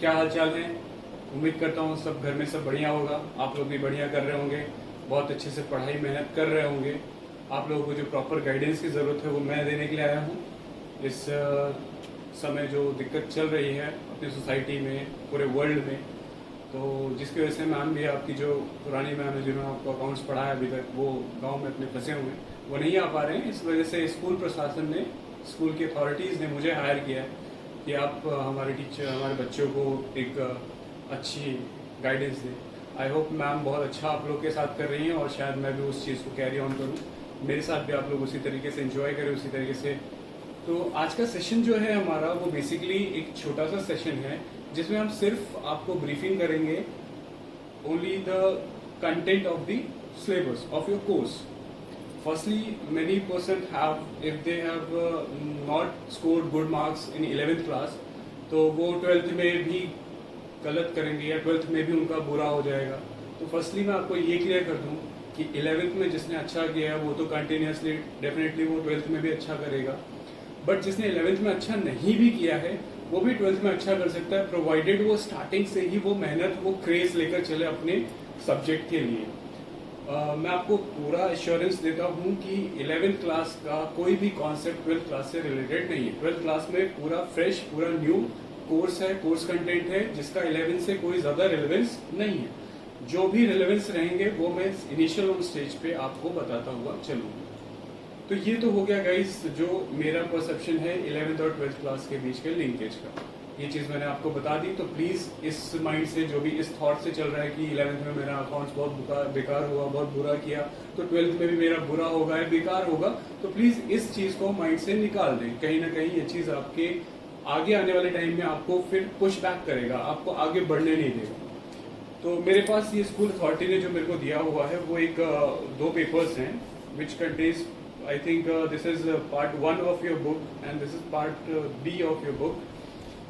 क्या हाल चाल है। उम्मीद करता हूँ सब घर में सब बढ़िया होगा। आप लोग भी बढ़िया कर रहे होंगे, बहुत अच्छे से पढ़ाई मेहनत कर रहे होंगे। आप लोगों को जो प्रॉपर गाइडेंस की ज़रूरत है वो मैं देने के लिए आया हूँ। इस समय जो दिक्कत चल रही है अपनी सोसाइटी में, पूरे वर्ल्ड में, तो जिसकी वजह से मैम भी, आपकी जो पुरानी मैम है जिन्होंने आपको अकाउंट्स पढ़ाया अभी तक, वो गांव में अपने फंसे हुए हैं, वो नहीं आ पा रहे हैं। इस वजह से स्कूल प्रशासन ने, स्कूल की अथॉरिटीज़ ने मुझे हायर किया है कि आप हमारे टीचर, हमारे बच्चों को एक अच्छी गाइडेंस दें। आई होप मैम बहुत अच्छा आप लोग के साथ कर रही हैं और शायद मैं भी उस चीज़ को कैरी ऑन करूँ, मेरे साथ भी आप लोग उसी तरीके से एंजॉय करें, उसी तरीके से। तो आज का सेशन जो है हमारा, वो बेसिकली एक छोटा सा सेशन है जिसमें हम सिर्फ आपको ब्रीफिंग करेंगे only the content of the syllabus of your course. Firstly, many persons have, if they have not scored good marks in 11th class, तो वो 12th में भी गलत करेंगे या 12th में भी उनका बुरा हो जाएगा। तो फर्स्टली मैं आपको ये क्लियर कर दूं कि 11th में जिसने अच्छा किया है वो तो कंटिन्यूसली डेफिनेटली वो 12th में भी अच्छा करेगा, बट जिसने 11th में अच्छा नहीं भी किया है वो भी 12th में अच्छा कर सकता है, प्रोवाइडेड वो स्टार्टिंग से ही वो मेहनत, वो क्रेज लेकर चले अपने सब्जेक्ट के लिए। मैं आपको पूरा एश्योरेंस देता हूँ कि 11th क्लास का कोई भी कॉन्सेप्ट 12th क्लास से रिलेटेड नहीं है। 12th क्लास में पूरा फ्रेश, पूरा न्यू कोर्स है, कोर्स कंटेंट है, जिसका 11th से कोई ज़्यादा रिलेवेंस नहीं है। जो भी रिलेवेंस रहेंगे वो मैं इनिशियल ऑन स्टेज पे आपको बताता हुआ चलूँगा। तो ये तो हो गया गाइस जो मेरा परसेप्शन है 11th और 12th क्लास के बीच के लिंकेज का। ये चीज़ मैंने आपको बता दी। तो प्लीज़ इस माइंड से, जो भी इस थॉट से चल रहा है कि 11th में मेरा अकाउंट्स बहुत बेकार हुआ, बहुत बुरा किया, तो 12th में भी मेरा बुरा होगा या बेकार होगा, तो प्लीज़ इस चीज़ को माइंड से निकाल दें। कहीं ना कहीं ये चीज़ आपके आगे आने वाले टाइम में आपको फिर पुश बैक करेगा, आपको आगे बढ़ने नहीं देगा। तो मेरे पास ये स्कूल अथॉरिटी ने जो मेरे को दिया हुआ है वो एक 2 पेपर्स हैं, which contains, I think this is part 1 of your book and this is part B of your book.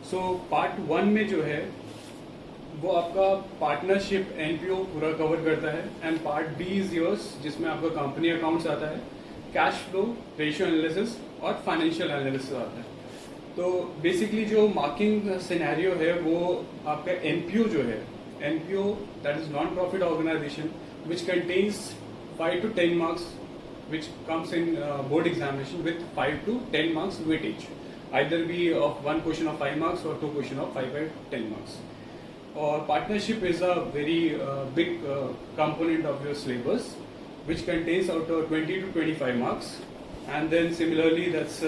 So part 1 में जो है वो आपका पार्टनरशिप NPO पूरा कवर करता है, and part B is yours, जिसमें आपका कंपनी अकाउंट्स आता है, कैश फ्लो, रेशियो एनालिसिस और फाइनेंशियल एनालिसिस आता है। तो बेसिकली जो मार्किंग सिनेरियो है वो आपका NPO जो है, NPO that is non profit organisation, which contains 5 to 10 marks, which comes in board examination with 5 to 10 marks weightage, either be of one question of 5 marks or 2 question of 5 by 10 marks. Or partnership is a very big component of your syllabus, which contains out of 20 to 25 marks. And then similarly, that's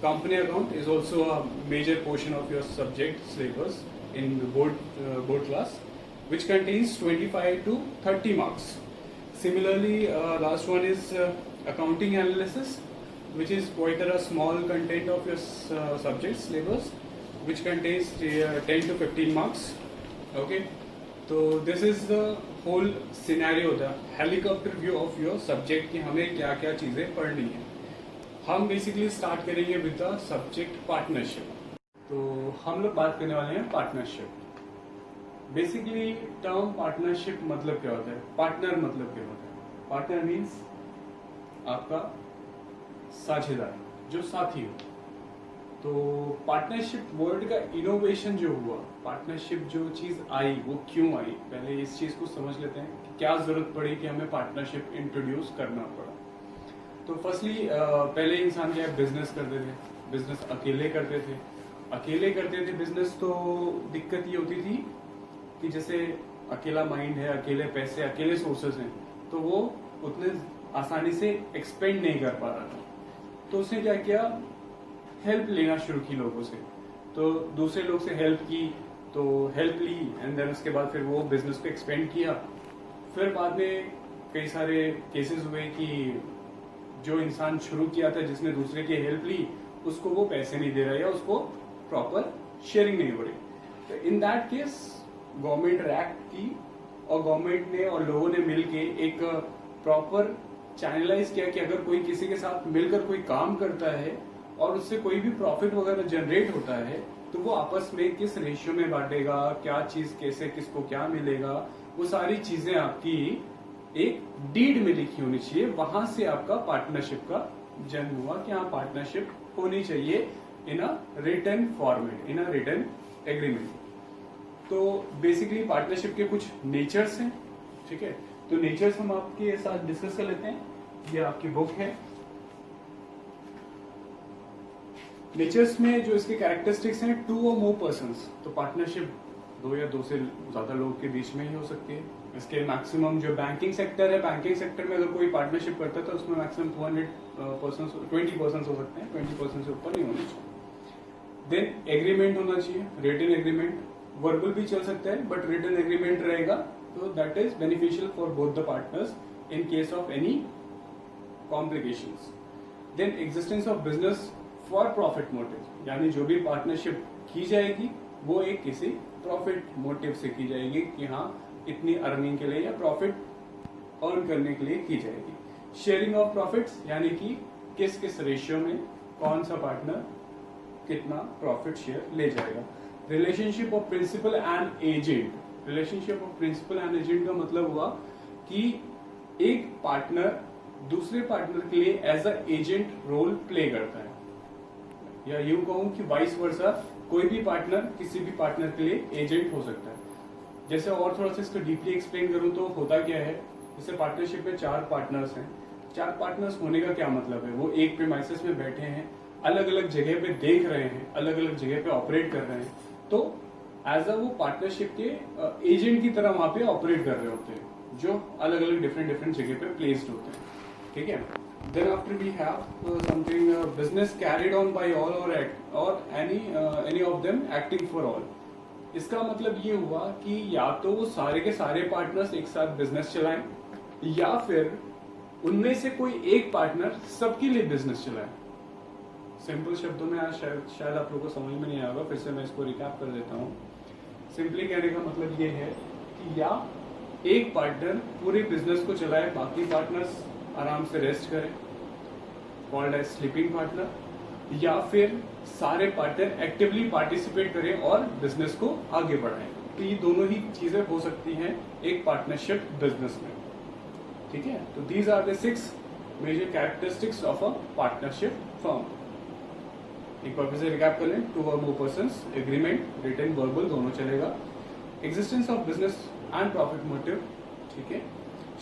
company account is also a major portion of your subject syllabus in board class, which contains 25 to 30 marks. Similarly, last one is accounting analysis, which is quite a small content of your subject syllabus, which contains 10 to 15 marks. Okay, so this is the whole scenario, the helicopter view of your subject कि हमें क्या क्या चीज़ें पढ़नी है। हम basically start करेंगे with the subject partnership. तो हम लोग बात करने वाले हैं पार्टनरशिप। बेसिकली टर्म पार्टनरशिप मतलब क्या होता है, पार्टनर मतलब क्या होता है? पार्टनर मीन्स आपका साझेदार, जो साथी हो। तो पार्टनरशिप वर्ड का इनोवेशन जो हुआ, पार्टनरशिप जो चीज़ आई वो क्यों आई, पहले इस चीज़ को समझ लेते हैं कि क्या ज़रूरत पड़ी कि हमें पार्टनरशिप इंट्रोड्यूस करना पड़ा। तो फर्स्टली पहले इंसान क्या बिजनेस करते थे, बिजनेस अकेले करते थे बिजनेस। तो दिक्कत ये होती थी कि जैसे अकेला माइंड है, अकेले पैसे, अकेले सोर्सेस हैं, तो वो उतने आसानी से एक्सपेंड नहीं कर पा रहा था। तो उसने क्या किया, हेल्प लेना शुरू की लोगों से। तो दूसरे लोग से हेल्प की, तो हेल्प ली, एंड देन उसके बाद फिर वो बिजनेस को एक्सपेंड किया। फिर बाद में कई सारे केसेस हुए कि जो इंसान शुरू किया था, जिसने दूसरे की हेल्प ली, उसको वो पैसे नहीं दे रहा या उसको प्रॉपर शेयरिंग नहीं हो रही। तो in that case government react की, और गवर्नमेंट ने और लोगों ने मिलके एक प्रॉपर चैनलाइज किया कि अगर कोई किसी के साथ मिलकर कोई काम करता है और उससे कोई भी प्रॉफिट वगैरह जनरेट होता है, तो वो आपस में किस रेशियो में बांटेगा, क्या चीज कैसे, किसको क्या मिलेगा, वो सारी चीजें आपकी एक डीड में लिखी होनी चाहिए। वहां से आपका पार्टनरशिप का जन्म हुआ कि हाँ, पार्टनरशिप होनी चाहिए in a written format, in a written agreement. तो बेसिकली पार्टनरशिप के कुछ नेचर्स हैं, ठीक है। तो नेचर्स हम आपके साथ डिस्कस कर लेते हैं। ये आपकी बुक है। नेचर्स में जो इसके कैरेक्टरिस्टिक्स हैं, 2 और मोर पर्सन्स, तो पार्टनरशिप 2 या 2 से ज्यादा लोगों के बीच में ही हो सकती है। इसके मैक्सिमम जो बैंकिंग सेक्टर है, बैंकिंग सेक्टर में अगर कोई पार्टनरशिप करता है तो उसमें मैक्सिमम 20% हो सकते हैं, 20% से ऊपर नहीं होना चाहिए। देन एग्रीमेंट होना चाहिए, रिटन एग्रीमेंट। वर्बल भी चल सकता है बट रिटन एग्रीमेंट रहेगा, तो that is beneficial for both the partners in case of any complications. Then existence of business for profit motive, यानी जो भी पार्टनरशिप की जाएगी वो एक किसी प्रॉफिट मोटिव से की जाएगी कि हाँ इतनी अर्निंग के लिए या प्रॉफिट अर्न करने के लिए की जाएगी। शेयरिंग ऑफ प्रॉफिट्स, यानी कि किस किस रेशियो में कौन सा पार्टनर कितना प्रॉफिट शेयर ले जाएगा। Relationship of principal and agent, relationship of principal and agent का मतलब हुआ कि एक पार्टनर दूसरे पार्टनर के लिए as a agent role play करता है, या यूं कहूं कि वाइस वर्सा, कोई भी पार्टनर किसी भी पार्टनर के लिए एजेंट हो सकता है। जैसे और थोड़ा सा इसको डीपली एक्सप्लेन करूं तो होता क्या है, जैसे पार्टनरशिप में 4 पार्टनर्स हैं। 4 पार्टनर्स होने का क्या मतलब है, वो एक प्रीमाइसेस में बैठे हैं, अलग अलग जगह पे देख रहे हैं, अलग अलग जगह पे ऑपरेट कर रहे हैं, तो एज अ वो पार्टनरशिप के एजेंट की तरह वहां पे ऑपरेट कर रहे होते हैं, जो अलग अलग डिफरेंट जगह पे प्लेस्ड होते हैं, ठीक है। Then after we have something business carried on by all or any of them acting for all। इसका मतलब ये हुआ कि या तो वो सारे के सारे पार्टनर्स एक साथ बिजनेस चलाएं, या फिर उनमें से कोई एक पार्टनर सबके लिए बिजनेस चलाए। सिंपल शब्दों में आज शायद आप लोगों को समझ में नहीं आएगा, फिर से मैं इसको रिकैप कर देता हूँ। सिंपली कहने का मतलब ये है कि या एक पार्टनर पूरे बिजनेस को चलाए, बाकी पार्टनर्स आराम से रेस्ट करें, कॉल्ड एज स्लीपिंग पार्टनर, या फिर सारे पार्टनर एक्टिवली पार्टिसिपेट करें और बिजनेस को आगे बढ़ाएं। तो ये दोनों ही चीजें हो सकती हैं एक पार्टनरशिप बिजनेस में, ठीक है। तो these are the 6 major characteristics of a partnership firm. एक बार फिर से रिकैप कर लें, 2 और more persons, agreement, written, verbal दोनों चलेगा। Existence of business and profit motive, ठीक है।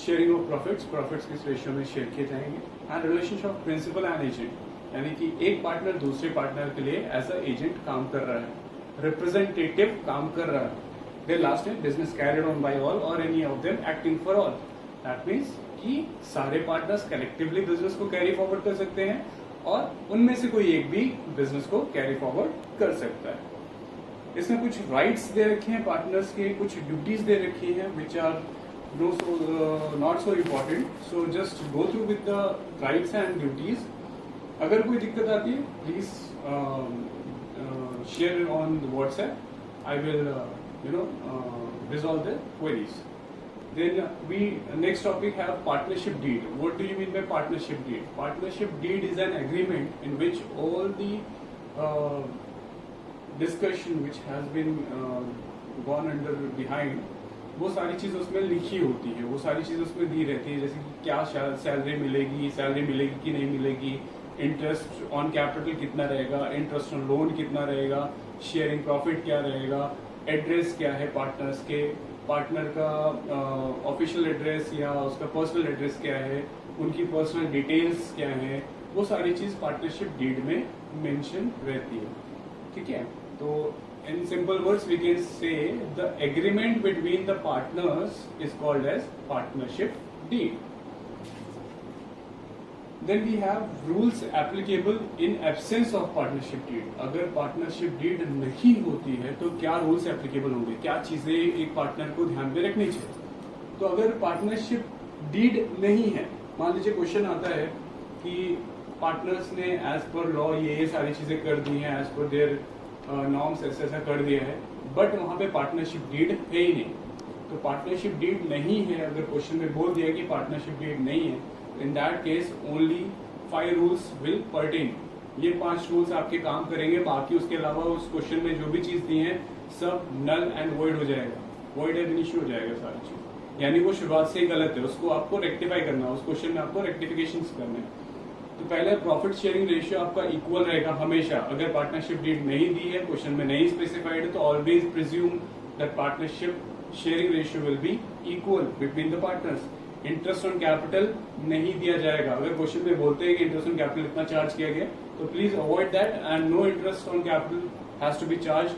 शेयरिंग ऑफ प्रॉफिट्स, प्रॉफिट्स किस रेशियो में शेयर किए जाएंगे। And relationship of principal and agent, यानी कि एक पार्टनर दूसरे पार्टनर के लिए एज अ एजेंट काम कर रहा है, रिप्रेजेंटेटिव काम कर रहा है। देन लास्ट है business carried on by all और any of them acting for all. That means कि सारे पार्टनर्स कलेक्टिवली बिजनेस को कैरी फॉरवर्ड कर सकते हैं और उनमें से कोई एक भी बिजनेस को कैरी फॉरवर्ड कर सकता है। इसमें कुछ राइट्स दे रखे हैं पार्टनर्स के, कुछ ड्यूटीज दे रखी हैं which are not so important, so just go through with the rights and duties। अगर कोई दिक्कत आती है please share it on the WhatsApp, I will resolve the queries। Then we next topic have partnership deed। What do you mean by partnership deed? Partnership deed is an agreement in which all the discussion which has been gone under behind, वो सारी चीज उसमें लिखी होती है, वो सारी चीज उसमें दी रहती है, जैसे कि क्या सैलरी मिलेगी कि नहीं मिलेगी, इंटरेस्ट ऑन कैपिटल कितना रहेगा, इंटरेस्ट ऑन लोन कितना रहेगा, शेयरिंग प्रॉफिट क्या रहेगा, एड्रेस क्या है पार्टनर्स के, पार्टनर का ऑफिशियल एड्रेस या उसका पर्सनल एड्रेस क्या है, उनकी पर्सनल डिटेल्स क्या है, वो सारी चीज पार्टनरशिप डीड में मेंशन रहती है, ठीक है। तो in simple words we can say the agreement between the partners is called as partnership deed। Then we have rules applicable in absence of partnership deed। अगर partnership deed नहीं होती है तो क्या rules applicable होंगे, क्या चीजें एक पार्टनर को ध्यान में रखनी चाहिए। तो अगर partnership deed नहीं है, मान लीजिए क्वेश्चन आता है कि पार्टनर्स ने एज पर लॉ ये सारी चीजें कर दी हैं, एज पर देयर नॉर्म्स ऐसा कर दिया है, बट वहां पे पार्टनरशिप डीड है ही नहीं। तो पार्टनरशिप डीड नहीं है, अगर क्वेश्चन में बोल दिया कि पार्टनरशिप डीड नहीं है, in that case only 5 rules will pertain. ये 5 रूल्स आपके काम करेंगे, बाकी उसके अलावा उस क्वेश्चन में जो भी चीज दी है सब नल एंड वॉइड हो जाएगा, वॉइड एब इश्यू हो जाएगा सारी चीज, यानी वो शुरुआत से ही गलत है, उसको आपको रेक्टिफाई करना है, उस क्वेश्चन में आपको रेक्टिफिकेशन करना है। तो पहले प्रॉफिट शेयरिंग रेशियो आपका इक्वल रहेगा हमेशा। अगर पार्टनरशिप डीड नहीं दी है, क्वेश्चन में नहीं स्पेसिफाइड है, तो always presume that partnership sharing ratio will be equal between the partners. Interest on capital नहीं दिया जाएगा। अगर क्वेश्चन में बोलते हैं कि इंटरेस्ट ऑन कैपिटल इतना चार्ज किया गया, तो please avoid that and no interest on capital has to be charge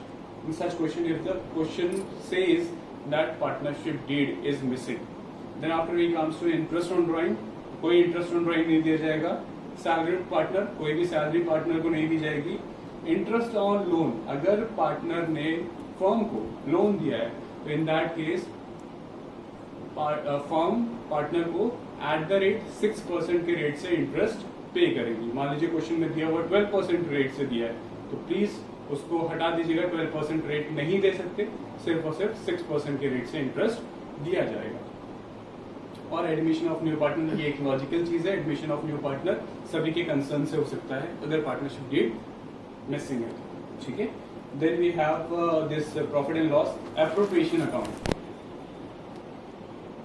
in such question if the question says that partnership deed is missing. Then after we comes to interest on drawing, कोई interest on drawing नहीं दिया जाएगा। Salary partner, कोई भी salary partner को नहीं दी जाएगी। Interest on loan, अगर पार्टनर ने फर्म को लोन दिया है तो in that case firm partner को एट द रेट 6% के रेट से इंटरेस्ट पे करेगी। मान लीजिए क्वेश्चन में दिया हुआ 12% रेट से दिया है, तो प्लीज उसको हटा दीजिएगा। 12% रेट नहीं दे सकते, सिर्फ और सिर्फ 6% के रेट से इंटरेस्ट दिया जाएगा। और एडमिशन ऑफ न्यू पार्टनर, ये एक लॉजिकल चीज है। एडमिशन ऑफ न्यू पार्टनर सभी के कंसर्न से हो सकता है अगर पार्टनरशिप डीड मिसिंग है, ठीक है। Then we have this profit and loss appropriation account.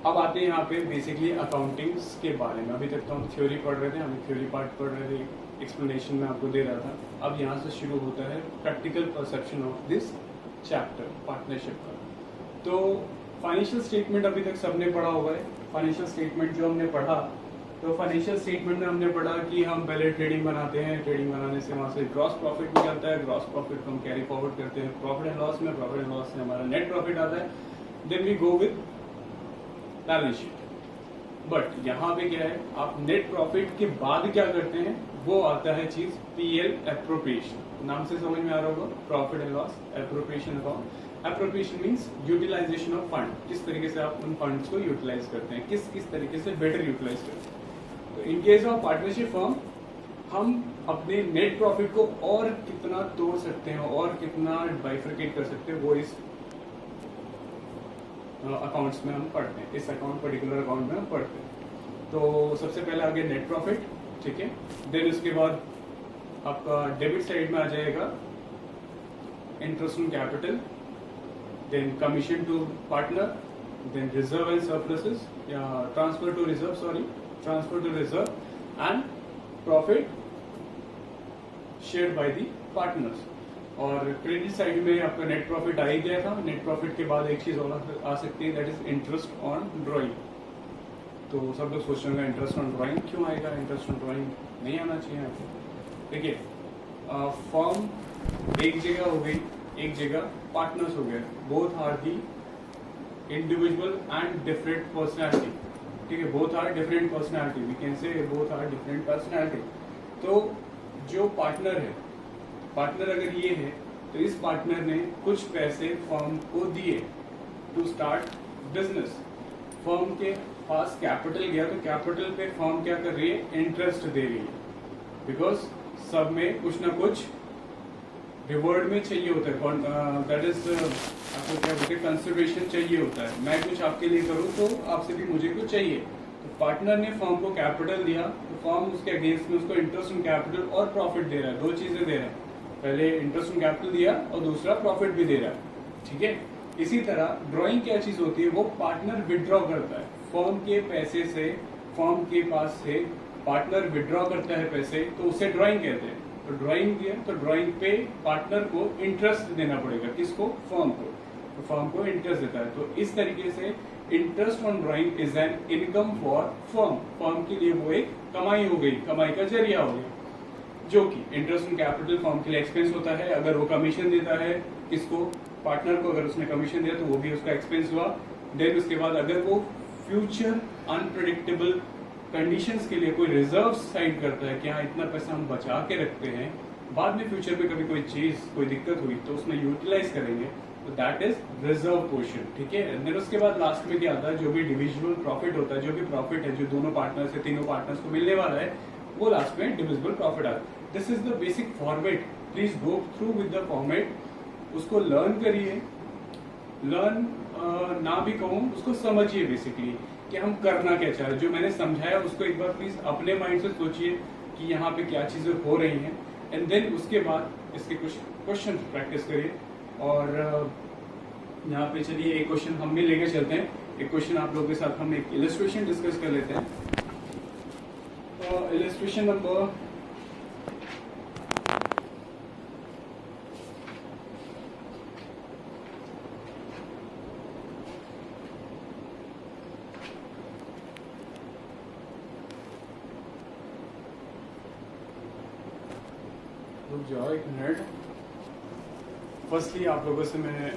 अब आते हैं यहाँ पे बेसिकली अकाउंटिंग्स के बारे में। अभी तक तो हम थ्योरी पढ़ रहे थे, हम थ्योरी पार्ट पढ़ रहे थे, एक्सप्लेनेशन में आपको दे रहा था। अब यहाँ से शुरू होता है practical perception of this chapter partnership का। तो फाइनेंशियल स्टेटमेंट अभी तक सबने पढ़ा हुआ है। फाइनेंशियल स्टेटमेंट जो हमने पढ़ा, तो फाइनेंशियल स्टेटमेंट में हमने पढ़ा कि हम पहले ट्रेडिंग बनाते हैं, ट्रेडिंग बनाने से वहाँ से ग्रॉस प्रॉफिट निकलता है, ग्रॉस प्रॉफिट को हम कैरी फॉरवर्ड करते हैं प्रॉफिट एंड लॉस में, प्रॉफिट एंड लॉस से हमारा नेट प्रॉफिट आता है। Then we go with balance sheet. But यहाँ पे क्या है, आप नेट प्रॉफिट के बाद क्या करते हैं, वो आता है चीज पीएल एप्रोप्रिएशन। नाम से समझ में आ रहा होगा, profit and loss appropriation account. Appropriation means utilisation of fund, किस तरीके से आप उन फंड्स को यूटिलाइज करते हैं, किस तरीके से बेटर यूटिलाइज करते हैं। तो इन केस ऑफ पार्टनरशिप फर्म, हम अपने नेट प्रॉफिट को और कितना तोड़ सकते हैं और कितना बाइफरकेट कर सकते हैं, वो इस अकाउंट्स में हम पढ़ते हैं, इस अकाउंट पर्टिकुलर अकाउंट में हम पढ़ते हैं। तो सबसे पहले आगे नेट प्रॉफिट, ठीक है। देन उसके बाद आपका डेबिट साइड में आ जाएगा interest on capital, then commission to partner, then reserve and surpluses या transfer to reserve, transfer to reserve and profit shared by the partners. और क्रेडिट साइड में आपका नेट प्रॉफिट आ ही गया था। नेट प्रॉफिट के बाद एक चीज और आ सकती है, that is interest on drawing. तो सब लोग सोच रहे हैं इंटरेस्ट ऑन ड्राइंग क्यों आएगा, इंटरेस्ट ऑन ड्राइंग नहीं आना चाहिए आपको। देखिए, फर्म एक जगह हो गई, एक जगह पार्टनर्स हो गए, both are the individual and different personality, ठीक है। Both are different personality, we can say both are different personality. तो जो पार्टनर है, पार्टनर अगर ये है, तो इस पार्टनर ने कुछ पैसे फर्म को दिए टू स्टार्ट बिजनेस। फर्म के पास कैपिटल गया, तो कैपिटल पे फर्म क्या कर रही है, इंटरेस्ट दे रही है, बिकॉज सब में कुछ ना कुछ रिवॉर्ड में चाहिए होता है। दैट इज आपको क्या बोलते हैं, कंसिडरेशन चाहिए होता है। मैं कुछ आपके लिए करूँ तो आपसे भी मुझे कुछ चाहिए। तो पार्टनर ने फर्म को कैपिटल दिया, तो फर्म उसके अगेंस्ट में उसको इंटरेस्ट ऑन कैपिटल और प्रॉफिट दे रहा है, दो चीजें दे रहा है। पहले इंटरेस्ट ऑन कैपिटल दिया और दूसरा प्रॉफिट भी दे रहा है, ठीक है। इसी तरह ड्राइंग क्या चीज होती है, वो पार्टनर विड्रॉ करता है फर्म के पैसे से, फर्म के पास से पार्टनर विड्रॉ करता है पैसे, तो उसे ड्राइंग कहते हैं। तो ड्राइंग दिया, तो ड्राइंग पे पार्टनर को इंटरेस्ट देना पड़ेगा, किसको, फर्म को। तो फर्म को इंटरेस्ट देता है। तो इस तरीके से interest on drawing is an income for firm. Firm के लिए वो एक कमाई हो गई, कमाई का जरिया हो गया। जो कि इंटरेस्ट ऑन कैपिटल फर्म के लिए एक्सपेंस होता है। अगर वो कमीशन देता है किसको, पार्टनर को, अगर उसने कमीशन दिया तो वो भी उसका एक्सपेंस हुआ। देन उसके बाद अगर वो फ्यूचर अनप्रेडिक्टेबल कंडीशंस के लिए कोई रिजर्व साइड करता है कि हाँ इतना पैसा हम बचा के रखते हैं, बाद में फ्यूचर में कभी कोई चीज, कोई दिक्कत हुई तो उसमें यूटिलाइज करेंगे, तो दैट इज रिजर्व पोर्शन, ठीक है। देन उसके बाद लास्ट में क्या आता है, जो भी डिविजिबल प्रॉफिट होता है, जो भी प्रॉफिट है जो दोनों पार्टनर से, तीनों पार्टनर्स को मिलने वाला है, वो लास्ट में डिविजिबल प्रॉफिट आता है। This is the basic format, please go through with the format, उसको लर्न करिए। लर्न ना भी कहूँ, उसको समझिए बेसिकली कि हम करना क्या चाह रहे हैं। जो मैंने समझाया उसको एक बार प्लीज अपने माइंड से सोचिए कि यहाँ पे क्या चीजें हो रही हैं, एंड देन उसके बाद इसके कुछ क्वेश्चन प्रैक्टिस करिए। और यहाँ पे चलिए एक क्वेश्चन हम भी लेके चलते हैं। एक क्वेश्चन आप लोगों के साथ हम एक इलस्ट्रेशन डिस्कस कर लेते हैं। इलस्ट्रेशन नंबर रुक जाओ एक मिनट। फर्स्टली आप लोगों से मैं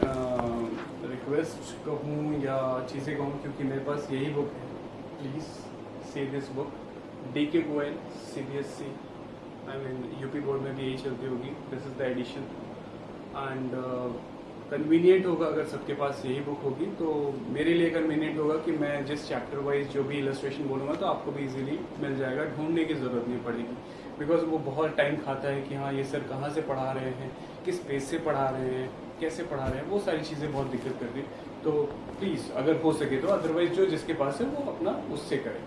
रिक्वेस्ट कहूँ या चीज़ें कहूँ, क्योंकि मेरे पास यही बुक है, please see this book, DK Goel CBSC, I mean UP board में भी यही चलती होगी। This is the edition and convenient होगा अगर सबके पास यही बुक होगी, तो मेरे लिए कन्वीनियंट होगा कि मैं जिस चैप्टर वाइज जो भी इलस्ट्रेशन बोलूँगा तो आपको भी इजीली मिल जाएगा, ढूंढने की ज़रूरत नहीं पड़ेगी। बिकॉज वो बहुत टाइम खाता है कि हाँ ये सर कहाँ से पढ़ा रहे हैं, किस पेज से पढ़ा रहे हैं, कैसे पढ़ा रहे हैं, वो सारी चीज़ें बहुत दिक्कत करती है। तो प्लीज़ अगर हो सके तो, अदरवाइज जो जिसके पास है वो अपना उससे करे।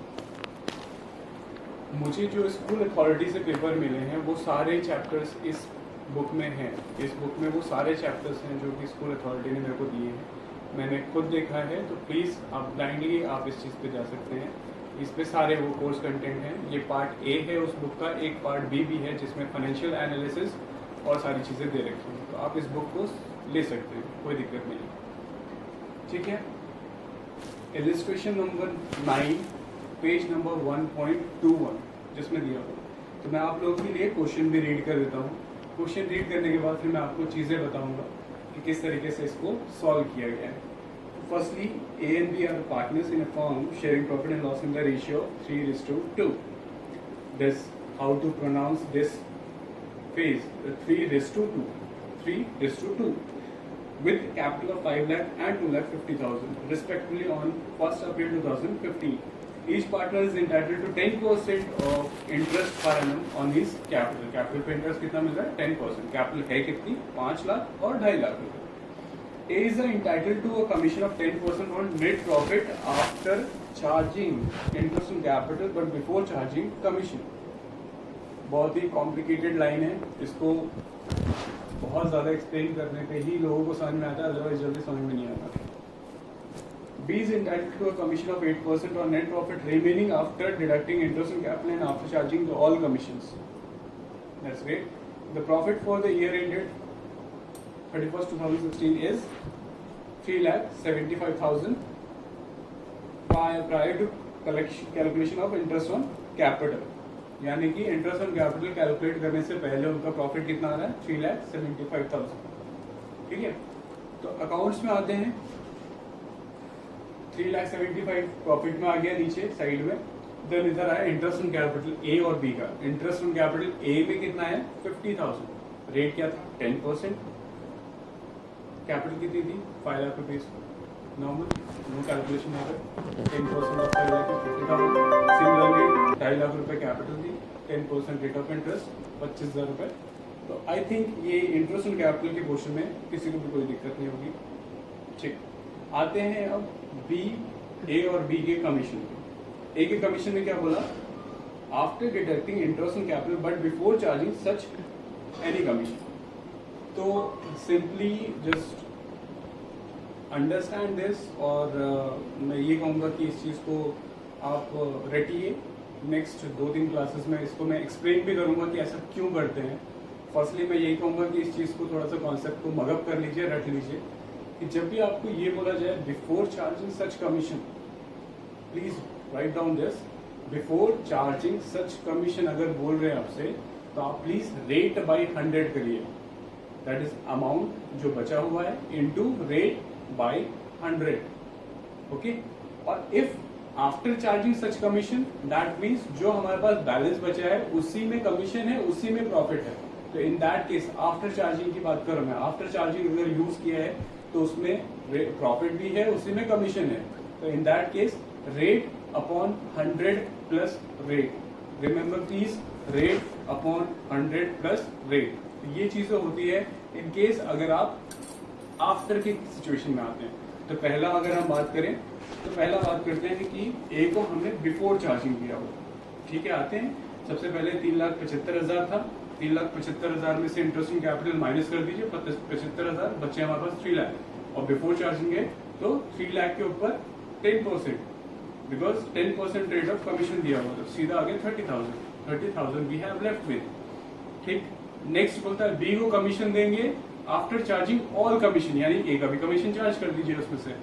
मुझे जो स्कूल अथॉरिटी से पेपर मिले हैं वो सारे चैप्टर्स इस बुक में हैं। इस बुक में वो सारे चैप्टर्स हैं जो कि स्कूल अथॉरिटी ने मेरे को दिए हैं, मैंने खुद देखा है। तो प्लीज़ आप ब्लाइंडली आप इस चीज़ पे जा सकते हैं, इस पे सारे वो कोर्स कंटेंट हैं। ये पार्ट ए है उस बुक का, एक पार्ट बी भी है जिसमें फाइनेंशियल एनालिसिस और सारी चीज़ें दे रखी हैं। तो आप इस बुक को ले सकते हैं, कोई दिक्कत नहीं। ठीक है, इलस्ट्रेशन नंबर 9 पेज नंबर 1.21 जिसमें दिया हो, तो मैं आप लोगों के लिए क्वेश्चन भी रीड कर देता हूँ। क्वेश्चन रीड करने के बाद फिर मैं आपको चीज़ें बताऊंगा कि किस तरीके से इसको सॉल्व किया गया है। Firstly, A and B are partners in a firm sharing profit and loss in the ratio 3:2. This, how to pronounce this phase? 3:2. 3:2. With capital of 5 lakh and 2,50,000 respectively on 1st April 2015. Each partner is entitled to 10% of interest per annum on his capital. Capital पे interest कितना मिल रहा है? 10%. Capital है कितनी? 5 लाख और 2.5 लाख रुपए। A is entitled to a commission of 10% on net profit after charging interest on capital but before charging commission. बहुत ही complicated line है, इसको बहुत ज़्यादा एक्सप्लेन करने पे ही लोगों को समझ में आता है, अदरवाइज जल्दी समझ में नहीं आता। B is entitled to a commission of 8% on net profit remaining after deducting interest on capital and after charging all commissions. That's great. The profit for the year ended 31st 2016 is 3,75,000 prior to calculation of interest on capital. यानी कि interest on capital calculate करने से पहले उनका profit कितना आ रहा है? 3,75,000। ठीक है, तो अकाउंट्स में आते हैं। 3,75,000 प्रॉफिट में आ गया नीचे साइड में। देन इधर आया इंटरेस्ट ऑन कैपिटल ए और बी का। इंटरेस्ट ऑन कैपिटल ए में कितना है? 50,000। रेट क्या था? 10%। कैपिटल कितनी थी? 5 lakh rupees. Normal no calculation है, 10% ऑफ 5 लाख 50,000। सिमिलरली 2.5 लाख रुपए कैपिटल थी, 10% रेट ऑफ इंटरेस्ट 25,000 रुपए। तो आई थिंक ये इंटरेस्ट ऑन कैपिटल के पोर्शन में किसी को भी कोई दिक्कत नहीं होगी। ठीक, आते हैं अब बी, ए और बी के कमीशन पे। ए के कमीशन में क्या बोला? After deducting interest on capital but before charging such any commission. तो सिंपली जस्ट अंडरस्टैंड दिस, और मैं ये कहूँगा कि इस चीज़ को आप रटिए। नेक्स्ट 2-3 क्लासेस में इसको मैं एक्सप्लेन भी करूँगा कि ऐसा क्यों करते हैं। फर्स्टली मैं यही कहूँगा कि इस चीज़ को थोड़ा सा कॉन्सेप्ट को मगअप कर लीजिए, रट लीजिए कि जब भी आपको ये बोला जाए before charging such commission, please write down this, before charging such commission अगर बोल रहे हैं आपसे तो आप प्लीज रेट बाई 100 करिए। दैट इज अमाउंट जो बचा हुआ है इनटू रेट बाई 100। ओके, और if after charging such commission that means जो हमारे पास बैलेंस बचा है उसी में कमीशन है, उसी में प्रॉफिट है। तो in that case after charging की बात करूं मैं, आफ्टर चार्जिंग अगर यूज किया है तो उसमें प्रॉफिट भी है, उसी में कमीशन है। तो in that case rate upon 100 plus rate. Remember please, rate upon 100 plus rate. ये चीजें होती है इन केस अगर आप आफ्टर की सिचुएशन में आते हैं। तो पहला अगर हम बात करें तो पहला बात करते हैं कि ए को हमने बिफोर चार्जिंग किया हो। ठीक है, आते हैं। सबसे पहले 3,75,000 था। 3,75,000 में से इंटरेस्ट ऑन कैपिटल माइनस कर दीजिए, 75,000 बच्चे हमारे पास 3 लाख। और बिफोर चार्जिंग है तो 3 लाख के ऊपर 10%, बिकॉज 10% रेट ऑफ कमीशन दिया हुआ, तो सीधा आगे 30,000 वी हैव लेफ्ट विद। ठीक, नेक्स्ट बोलता है बी को कमीशन देंगे आफ्टर चार्जिंग ऑल कमीशन, यानी ए का भी कमीशन चार्ज कर दीजिए उसमें से,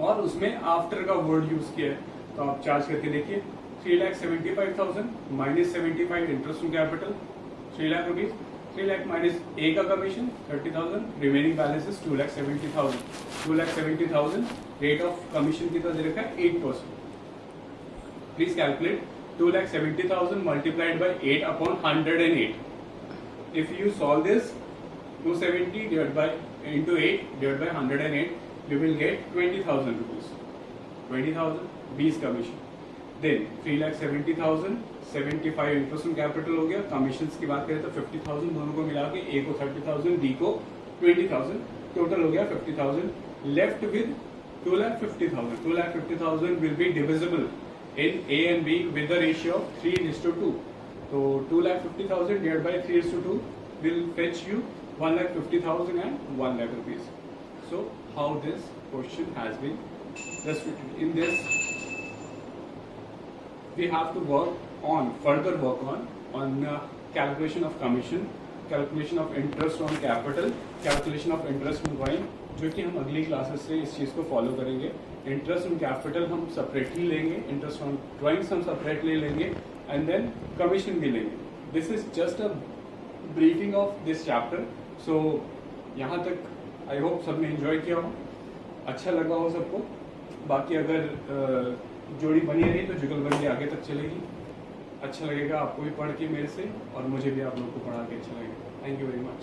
और उसमें आफ्टर का वर्ड यूज किया है तो आप चार्ज करके देखिए। 3,75,000 minus 75 interest on capital 3 lakh rupees, 3 lakh minus A का commission 30,000, remaining balance is 2,70,000. 2,70,000 rate of commission कितना दे रखा है 8%. Please calculate 2,70,000 multiplied by 8 upon 108. If you solve this 270 divided by into 8 divided by 108, you will get 20,000 rupees. 20,000 20 commission. Then 3,70,000 75 interest on capital हो गया. Commission की बात करें तो 50,000 दोनों को मिला के ए को 30,000 डी को 20,000, टोटल हो गया 50,000. Left with 2,50,000. 2,50,000 will be divisible in A and B with the ratio of 3:2. So 2,50,000 divided by 3:2 will fetch you 1,50,000 and 1 lakh rupees. So how this question has been restricted. In this we have to further work on calculation of commission, calculation of interest on capital, calculation of interest on drawing, जो कि हम अगली classes से इस चीज़ को follow करेंगे. Interest on capital हम separately लेंगे, इंटरेस्ट ऑन ड्राइंग्स हम सेपरेटली लेंगे, एंड देन कमीशन भी लेंगे. This is just a briefing of this chapter. So यहाँ तक आई होप सबने एंजॉय किया हो, अच्छा लगा हो सबको. बाकी अगर जोड़ी बनी रही तो जुगलबंदी आगे तक चलेगी. अच्छा लगेगा आपको भी पढ़ के मेरे से, और मुझे भी आप लोगों को पढ़ा के अच्छा लगेगा. Thank you very much.